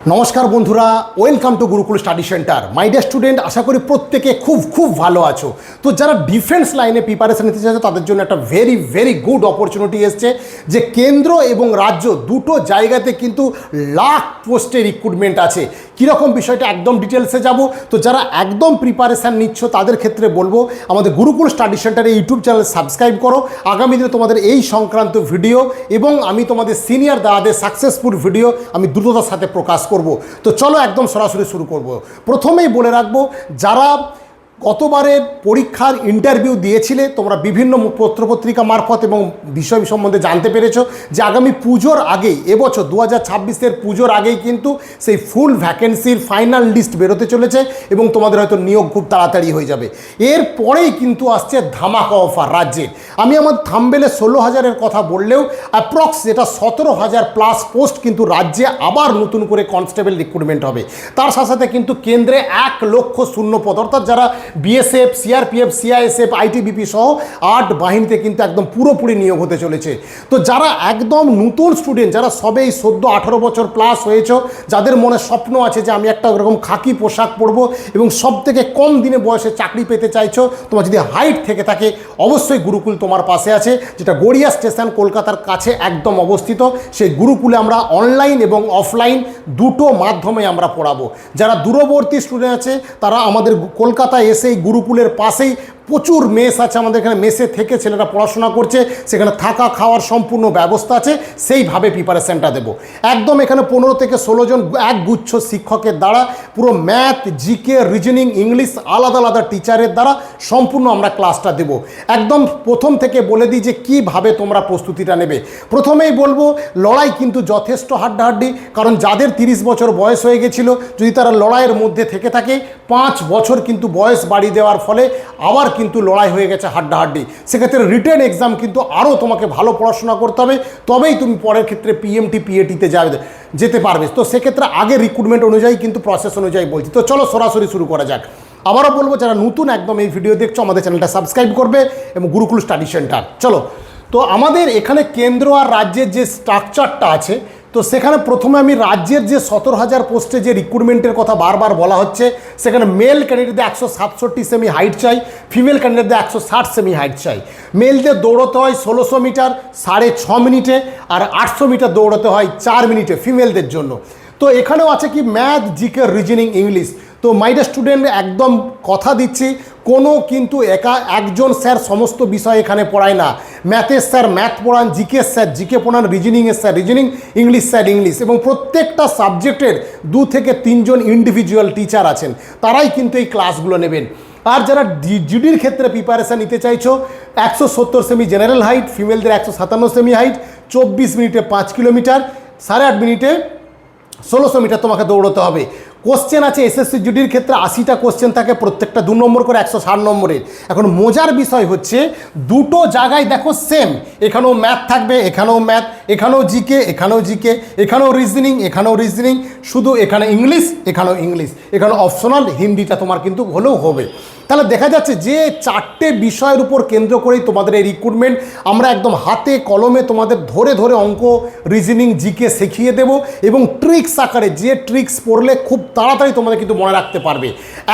নমস্কার বন্ধুরা, welcome to Gurukul study centre. My dear student, আশা করি প্রত্যেকে খুব ভালো আছো। তো যারা ডিফেন্স লাইনে প্রিপারেশন নিতে চাইছো তাদের জন্য একটা ভেরি গুড অপরচুনিটি এসছে, যে কেন্দ্র এবং রাজ্য দুটো জায়গাতে কিন্তু লাখ পোস্টে রিক্রুটমেন্ট আছে। কীরকম বিষয়টা একদম ডিটেলসে যাব। তো যারা একদম প্রিপারেশান নিচ্ছ তাদের ক্ষেত্রে বলবো আমাদের গুরুকুল স্টাডি সেন্টারে ইউটিউব চ্যানেল সাবস্ক্রাইব করো। আগামী দিনে তোমাদের এই সংক্রান্ত ভিডিও এবং আমি তোমাদের সিনিয়র দাদাদের সাকসেসফুল ভিডিও আমি দ্রুততার সাথে প্রকাশ করব। তো চলো একদম সরাসরি শুরু করব। প্রথমেই বলে রাখবো, যারা গতবারের পরীক্ষার ইন্টারভিউ দিয়েছিলে তোমরা বিভিন্ন পত্রপত্রিকা মারফত এবং বিষয় সম্বন্ধে জানতে পেরেছো যে আগামী পুজোর আগেই, এবছর 2026-এর পুজোর আগেই কিন্তু সেই ফুল ভ্যাকেন্সির ফাইনাল লিস্ট বেরোতে চলেছে এবং তোমাদের হয়তো নিয়োগ খুব তাড়াতাড়ি হয়ে যাবে। এরপরেই কিন্তু আসছে ধামাকা অফার রাজ্যের। আমি আমার থাম্বেলে 16,000-এর কথা বললেও অ্যাপ্রক্স যেটা 17,000 প্লাস পোস্ট কিন্তু রাজ্যে আবার নতুন করে কনস্টেবল রিক্রুটমেন্ট হবে। তার সাথে সাথে কিন্তু কেন্দ্রে 1 লক্ষ শূন্য পদ, অর্থাৎ যারা বিএসএফ, সিআরপিএফ, সিআইএসএফ, আইটিবিপি সহ 8 বাহিনীতে কিন্তু একদম পুরোপুরি নিয়োগ হতে চলেছে। তো যারা একদম নতুন স্টুডেন্ট, যারা সবেই 18 বছর প্লাস হয়েছ, যাদের মনে স্বপ্ন আছে যে আমি একটা ওরকম খাকি পোশাক পরবো এবং সব থেকে কম দিনে বয়সে চাকরি পেতে চাইছো, তোমার যদি হাইট থেকে থাকে অবশ্যই গুরুকুল তোমার পাশে আছে, যেটা গড়িয়া স্টেশন কলকাতার কাছে একদম অবস্থিত। সেই গুরুকুলে আমরা অনলাইন এবং অফলাইন দুটো মাধ্যমে আমরা পড়াবো। যারা দূরবর্তী স্টুডেন্ট আছে তারা আমাদের কলকাতায় এসে এই গুরুকুলের পাশেই প্রচুর মেস আছে, আমাদের এখানে মেসে থেকে ছেলেরা পড়াশোনা করছে, সেখানে থাকা খাওয়ার সম্পূর্ণ ব্যবস্থা আছে। সেইভাবে প্রিপারেশানটা দেবো। একদম এখানে 15 থেকে 16 জন একগুচ্ছ শিক্ষকের দ্বারা পুরো ম্যাথ, জিকে, রিজনিং, ইংলিশ আলাদা টিচারের দ্বারা সম্পূর্ণ আমরা ক্লাসটা দেবো। একদম প্রথম থেকে বলে দিই যে কীভাবে তোমরা প্রস্তুতিটা নেবে। প্রথমেই বলবো, লড়াই কিন্তু যথেষ্ট হাড্ডাহাড্ডি, কারণ যাদের 30 বছর বয়স হয়ে গেছিলো, যদি তারা লড়াইয়ের মধ্যে থেকে থাকে, 5 বছর কিন্তু বয়স বাড়িয়ে দেওয়ার ফলে আবার কিন্তু লড়াই হয়ে গেছে হাড্ডাহাড্ডি। সেক্ষেত্রে রিটেন এক্সাম কিন্তু আরও তোমাকে ভালো পড়াশোনা করতে হবে, তবেই তুমি পরের ক্ষেত্রে পিএমটি পিএটিতে যেতে পারবে। তো সেক্ষেত্রে আগে রিক্রুটমেন্ট অনুযায়ী কিন্তু প্রসেস অনুযায়ী বলছি। তো চলো সরাসরি শুরু করা যাক। আবারও বলবো, যারা নতুন একদম এই ভিডিও দেখছো আমাদের চ্যানেলটা সাবস্ক্রাইব করবে এবং গুরুকুল স্টাডি সেন্টার। চলো, তো আমাদের এখানে কেন্দ্র আর রাজ্যের যে স্ট্রাকচারটা আছে, তো সেখানে প্রথমে আমি রাজ্যের যে 17,000 পোস্টে যে রিক্রুটমেন্টের কথা বারবার বলা হচ্ছে, সেখানে মেল ক্যান্ডিডেটদের 167 সেমি হাইট চাই, ফিমেল ক্যান্ডিডেটদের 160 সেমি হাইট চাই। মেলদের দৌড়তে হয় 1600 মিটার 6.5 মিনিটে, আর 800 মিটার দৌড়তে হয় 4 মিনিটে ফিমেলদের জন্য। তো এখানেও আছে কি ম্যাথ, জিকে, রিজনিং, ইংলিশ। তো মাই ডিয়ার স্টুডেন্ট, একদম কথা দিচ্ছি, কোনো কিন্তু একজন স্যার সমস্ত বিষয় এখানে পড়ায় না। ম্যাথের স্যার ম্যাথ পড়ান, জিকে স্যার জিকে পড়ান, রিজনিংয়ের sir reasoning, English sir English, এবং প্রত্যেকটা সাবজেক্টের 2 থেকে 3 জন ইন্ডিভিজুয়াল টিচার আছেন, তারাই কিন্তু এই ক্লাসগুলো নেবেন। আর যারা জিডির ক্ষেত্রে প্রিপারেশান নিতে চাইছো, 170 সেমি জেনারেল হাইট, ফিমেলদের 157 সেমি হাইট, 24 মিনিটে 5 কিলোমিটার, 8.5 মিনিটে 1600 মিটার তোমাকে দৌড়তে হবে। কোশ্চেন আছে এসএসসি জিডির ক্ষেত্রে 80টা কোশ্চেন থাকে, প্রত্যেকটা 2 নম্বর করে, 160 নম্বরের। এখন মজার বিষয় হচ্ছে, দুটো জায়গায় দেখো সেম, এখানেও ম্যাথ থাকবে, এখানেও ম্যাথ, এখানেও জিকে, এখানেও জিকে, এখানেও রিজনিং, এখানেও রিজনিং, শুধু এখানে ইংলিশ, এখানেও ইংলিশ, এখানে অপশনাল হিন্দিটা তোমার কিন্তু হলেও হবে। তাহলে দেখা যাচ্ছে যে 4টে বিষয়ের উপর কেন্দ্র করেই তোমাদের এই রিক্রুটমেন্ট। আমরা একদম হাতে কলমে তোমাদের ধরে অঙ্ক, রিজনিং, জিকে শিখিয়ে দেব, এবং ট্রিক্স আকারে, যে ট্রিক্স পড়লে খুব তাড়াতাড়ি তোমাদের কিন্তু মনে রাখতে পারবে।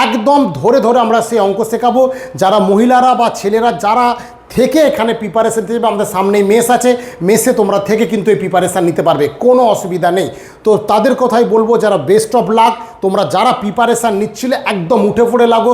একদম ধরে আমরা সেই অঙ্ক শেখাবো। যারা মহিলারা বা ছেলেরা যারা থেকে এখানে প্রিপারেশান দেবে, আমাদের সামনেই মেস আছে, মেসে তোমরা থেকে কিন্তু এই প্রিপারেশান নিতে পারবে, কোনো অসুবিধা নেই। তো তাদের কথাই বলবো, যারা বেস্ট অফ লাক। তোমরা যারা প্রিপারেশান নিচ্ছিলে একদম উঠে পড়ে লাগো।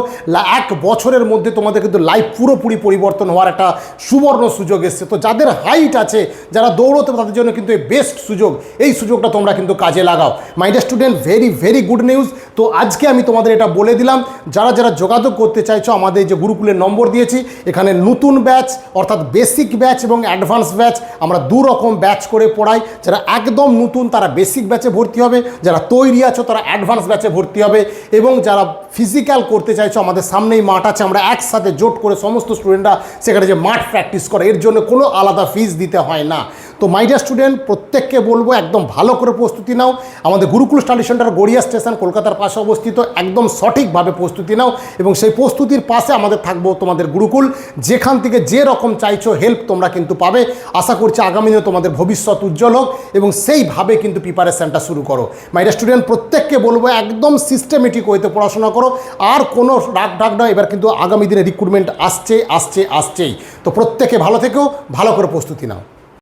1 বছরের মধ্যে তোমাদের কিন্তু লাইফ পুরোপুরি পরিবর্তন হওয়ার একটা সুবর্ণ সুযোগ এসছে। তো যাদের হাইট আছে, যারা দৌড়তে, তাদের জন্য কিন্তু এই বেস্ট সুযোগ, এই সুযোগটা তোমরা কিন্তু কাজে লাগাও। মাই dear student, very good news. তো আজকে আমি তোমাদের এটা বলে দিলাম, যারা যোগাযোগ করতে চাইছো, আমাদের যে গুরুকুলের নম্বর দিয়েছি, এখানে নতুন ব্যাচ অর্থাৎ বেসিক ব্যাচ এবং অ্যাডভান্স ব্যাচ, আমরা 2 রকম ব্যাচ করে পড়াই। যারা একদম নতুন তারা বেসিক ব্যাচে ভর্তি হবে, যারা তৈরি আছো তারা অ্যাডভান্স ব্যাচে ভর্তি হবে, এবং যারা ফিজিক্যাল করতে চাইছো, আমাদের সামনেই মাঠ আছে, আমরা একসাথে জোট করে সমস্ত স্টুডেন্টরা সেখানে যে মাঠ প্র্যাকটিস করে, এর জন্য কোনো আলাদা ফিস দিতে হয় না। তো মাই ডিয়ার স্টুডেন্ট, প্রত্যেককে বলবো একদম ভালো করে প্রস্তুতি নাও। আমাদের Gurukul study centre Garia station কলকাতার পাশে অবস্থিত, একদম সঠিকভাবে প্রস্তুতি নাও এবং সেই প্রস্তুতির পাশে আমাদের থাকবো তোমাদের গুরুকুল, যেখান থেকে যে রকম চাইছো হেল্প তোমরা কিন্তু পাবে। আশা করছি আগামী দিনে তোমাদের ভবিষ্যৎ উজ্জ্বল হোক এবং সেইভাবে কিন্তু প্রিপারেশনটা শুরু করো। মাই ডিয়ার স্টুডেন্ট, প্রত্যেককে বলবো একদম সিস্টেমেটিক ওয়েতে পড়াশোনা করো, আর কোনো রাগ নয়। এবার কিন্তু আগামী দিনে রিক্রুটমেন্ট আসছেই। তো প্রত্যেকে ভালো থেকেও, ভালো করে প্রস্তুতি নাও।